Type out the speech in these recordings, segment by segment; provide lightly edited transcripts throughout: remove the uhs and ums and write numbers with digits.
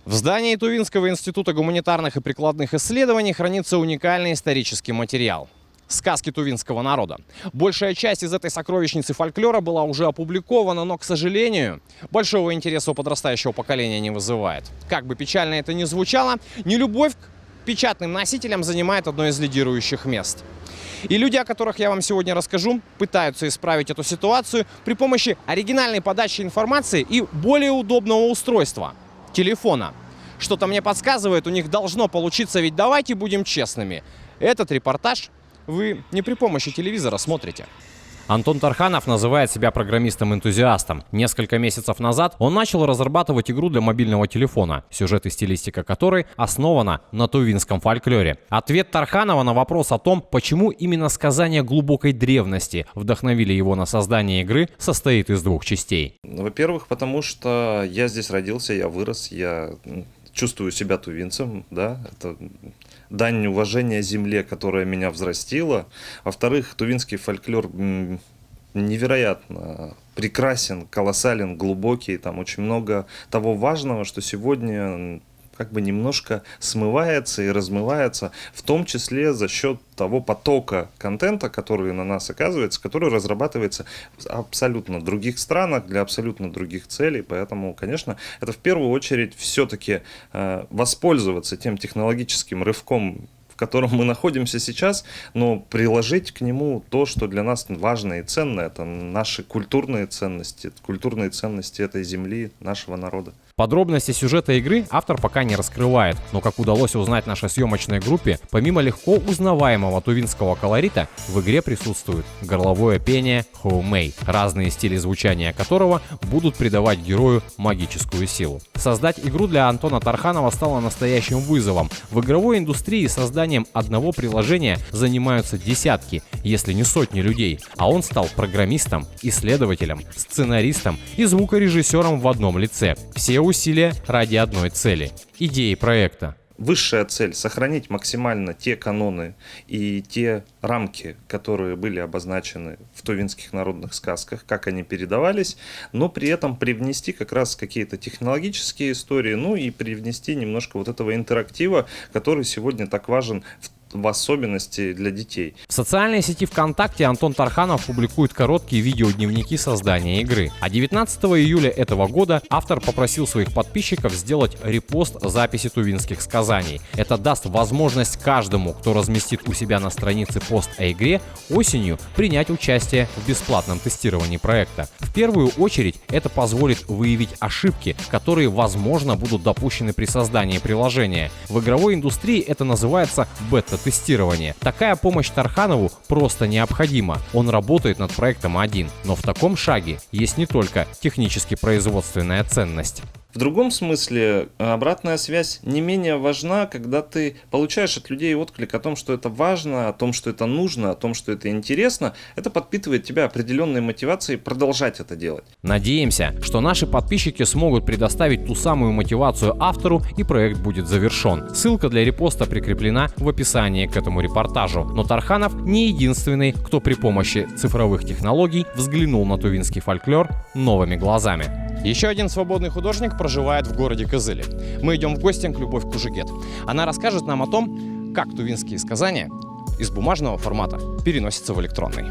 В здании Тувинского института гуманитарных и прикладных исследований хранится уникальный исторический материал – сказки тувинского народа. Большая часть из этой сокровищницы фольклора была уже опубликована, но, к сожалению, большого интереса у подрастающего поколения не вызывает. Как бы печально это ни звучало, нелюбовь к печатным носителям занимает одно из лидирующих мест. И люди, о которых я вам сегодня расскажу, пытаются исправить эту ситуацию при помощи оригинальной подачи информации и более удобного устройства – телефона. Что-то мне подсказывает, у них должно получиться, ведь давайте будем честными. Этот репортаж вы не при помощи телевизора смотрите. Антон Тарханов называет себя программистом-энтузиастом. Несколько месяцев назад он начал разрабатывать игру для мобильного телефона, сюжет и стилистика которой основана на тувинском фольклоре. Ответ Тарханова на вопрос о том, почему именно сказания глубокой древности вдохновили его на создание игры, состоит из двух частей. Во-первых, потому что я здесь родился, я вырос, я чувствую себя тувинцем, да, это дань уважения земле, которая меня взрастила. Во-вторых, тувинский фольклор невероятно прекрасен, колоссален, глубокий, там очень много того важного, что сегодня как бы немножко смывается и размывается, в том числе за счет того потока контента, который на нас оказывается, который разрабатывается в абсолютно других странах, для абсолютно других целей. Поэтому, конечно, это в первую очередь все-таки воспользоваться тем технологическим рывком, в котором мы находимся сейчас, но приложить к нему то, что для нас важно и ценно. Это наши культурные ценности этой земли, нашего народа. Подробности сюжета игры автор пока не раскрывает, но, как удалось узнать нашей съемочной группе, помимо легко узнаваемого тувинского колорита, в игре присутствует горловое пение хоумей, разные стили звучания которого будут придавать герою магическую силу. Создать игру для Антона Тарханова стало настоящим вызовом. В игровой индустрии созданием одного приложения занимаются десятки, если не сотни людей, а он стал программистом, исследователем, сценаристом и звукорежиссером в одном лице. Все усилия ради одной цели – идеи проекта. Высшая цель – сохранить максимально те каноны и те рамки, которые были обозначены в тувинских народных сказках, как они передавались, но при этом привнести как раз какие-то технологические истории, ну и привнести немножко вот этого интерактива, который сегодня так важен в особенности для детей. В социальной сети ВКонтакте Антон Тарханов публикует короткие видеодневники создания игры. А 19 июля этого года автор попросил своих подписчиков сделать репост записи тувинских сказаний. Это даст возможность каждому, кто разместит у себя на странице пост о игре, осенью принять участие в бесплатном тестировании проекта. В первую очередь это позволит выявить ошибки, которые, возможно, будут допущены при создании приложения. В игровой индустрии это называется бета-тестирование. Такая помощь Тарханову просто необходима. Он работает над проектом один, но в таком шаге есть не только технически-производственная ценность. В другом смысле, обратная связь не менее важна, когда ты получаешь от людей отклик о том, что это важно, о том, что это нужно, о том, что это интересно. Это подпитывает тебя определенной мотивацией продолжать это делать. Надеемся, что наши подписчики смогут предоставить ту самую мотивацию автору, и проект будет завершен. Ссылка для репоста прикреплена в описании к этому репортажу. Но Тарханов не единственный, кто при помощи цифровых технологий взглянул на тувинский фольклор новыми глазами. Еще один свободный художник проживает в городе Кызыле. Мы идем в гости к Любовь Кужегет. Она расскажет нам о том, как тувинские сказания из бумажного формата переносятся в электронный.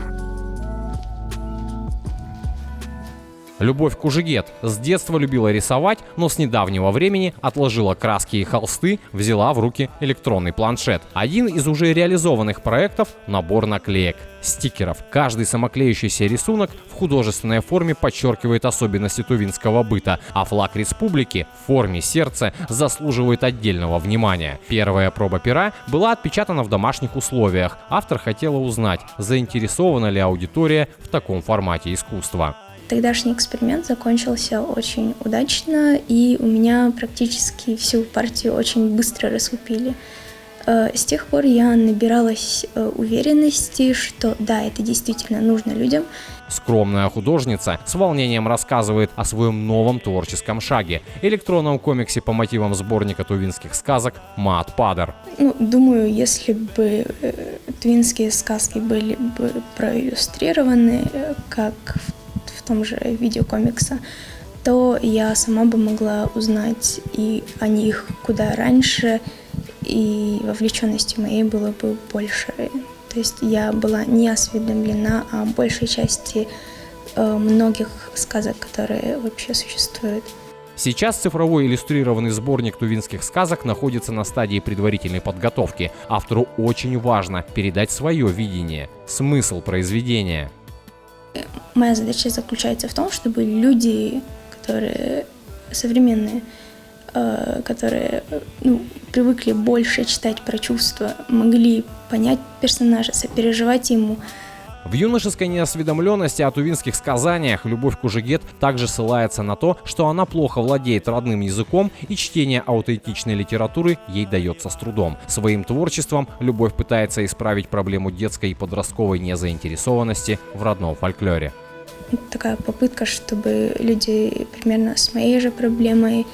Любовь Кужегет с детства любила рисовать, но с недавнего времени отложила краски и холсты, взяла в руки электронный планшет. Один из уже реализованных проектов – набор наклеек, стикеров. Каждый самоклеющийся рисунок в художественной форме подчеркивает особенности тувинского быта, а флаг республики в форме сердца заслуживает отдельного внимания. Первая проба пера была отпечатана в домашних условиях. Автор хотела узнать, заинтересована ли аудитория в таком формате искусства. Тогдашний эксперимент закончился очень удачно, и у меня практически всю партию очень быстро раскупили. С тех пор я набиралась уверенности, что да, это действительно нужно людям. Скромная художница с волнением рассказывает о своем новом творческом шаге – электронном комиксе по мотивам сборника тувинских сказок «Маат Падар». Думаю, если бы тувинские сказки были бы проиллюстрированы, как в том же видеокомиксе, то я сама бы могла узнать и о них куда раньше, и вовлеченности моей было бы больше. То есть я была не осведомлена о большей части многих сказок, которые вообще существуют. Сейчас цифровой иллюстрированный сборник тувинских сказок находится на стадии предварительной подготовки. Автору очень важно передать свое видение, смысл произведения. Моя задача заключается в том, чтобы люди, которые современные, которые привыкли больше читать про чувства, могли понять персонажа, сопереживать ему. В юношеской неосведомленности о тувинских сказаниях Любовь Кужегет также ссылается на то, что она плохо владеет родным языком и чтение аутентичной литературы ей дается с трудом. Своим творчеством Любовь пытается исправить проблему детской и подростковой незаинтересованности в родном фольклоре. Такая попытка, чтобы люди примерно с моей же проблемой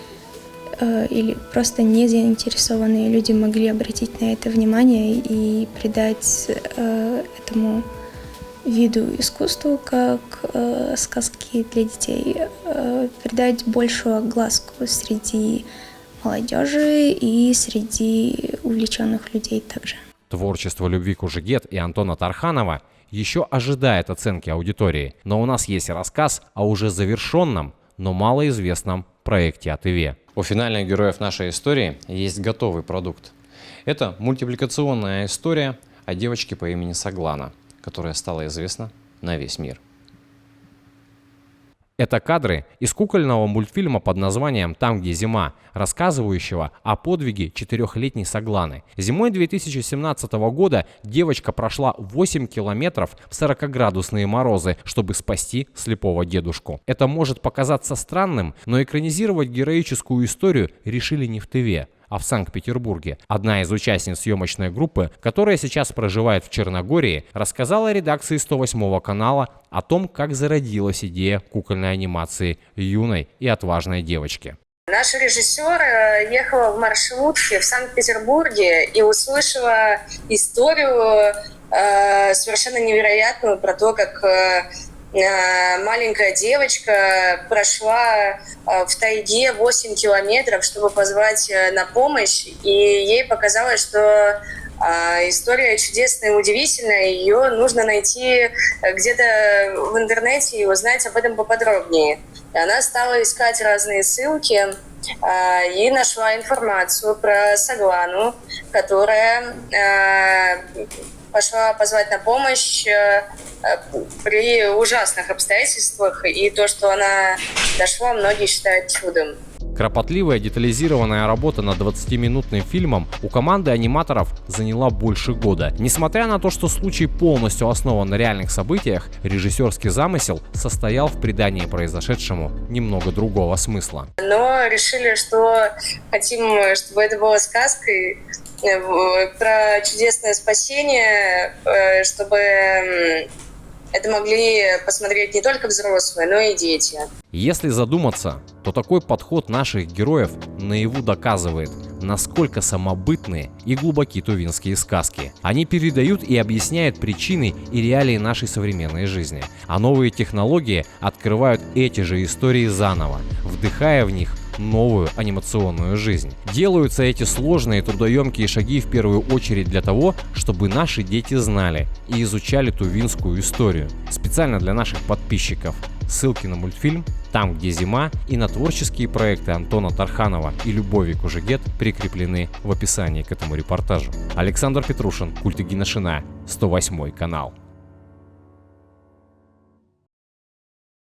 или просто не заинтересованные люди могли обратить на это внимание и придать этому виду искусству, как сказки для детей, придать большую огласку среди молодежи и среди увлеченных людей также. Творчество Любви Кужегет и Антона Тарханова еще ожидает оценки аудитории, но у нас есть рассказ о уже завершенном, но малоизвестном проекте от ИВЕ. У финальных героев нашей истории есть готовый продукт. Это мультипликационная история о девочке по имени Соглана, которая стала известна на весь мир. Это кадры из кукольного мультфильма под названием «Там, где зима», рассказывающего о подвиге 4-летней Согланы. Зимой 2017 года девочка прошла 8 километров в 40-градусные морозы, чтобы спасти слепого дедушку. Это может показаться странным, но экранизировать героическую историю решили не в Тыве, а в Санкт-Петербурге. Одна из участниц съемочной группы, которая сейчас проживает в Черногории, рассказала редакции 108 канала о том, как зародилась идея кукольной анимации юной и отважной девочки. Наш режиссер ехала в маршрутке в Санкт-Петербурге и услышала историю совершенно невероятную про то, как маленькая девочка прошла в тайге 8 километров, чтобы позвать на помощь, и ей показалось, что история чудесная и удивительная, ее нужно найти где-то в интернете и узнать об этом поподробнее. И она стала искать разные ссылки и нашла информацию про Соглану, которая пошла позвать на помощь при ужасных обстоятельствах, и то, что она дошла, многие считают чудом. Кропотливая детализированная работа над 20-минутным фильмом у команды аниматоров заняла больше года. Несмотря на то, что случай полностью основан на реальных событиях, режиссерский замысел состоял в придании произошедшему немного другого смысла. Но решили, что хотим, чтобы это было сказкой про чудесное спасение, чтобы это могли посмотреть не только взрослые, но и дети. Если задуматься, то такой подход наших героев наяву доказывает, насколько самобытные и глубоки тувинские сказки. Они передают и объясняют причины и реалии нашей современной жизни. А новые технологии открывают эти же истории заново, вдыхая в них новую анимационную жизнь. Делаются эти сложные трудоемкие шаги в первую очередь для того, чтобы наши дети знали и изучали тувинскую историю. Специально для наших подписчиков. Ссылки на мультфильм «Там, где зима» и на творческие проекты Антона Тарханова и Любови Кужегет прикреплены в описании к этому репортажу. Александр Петрушин, Культыгина Шина, 108 канал.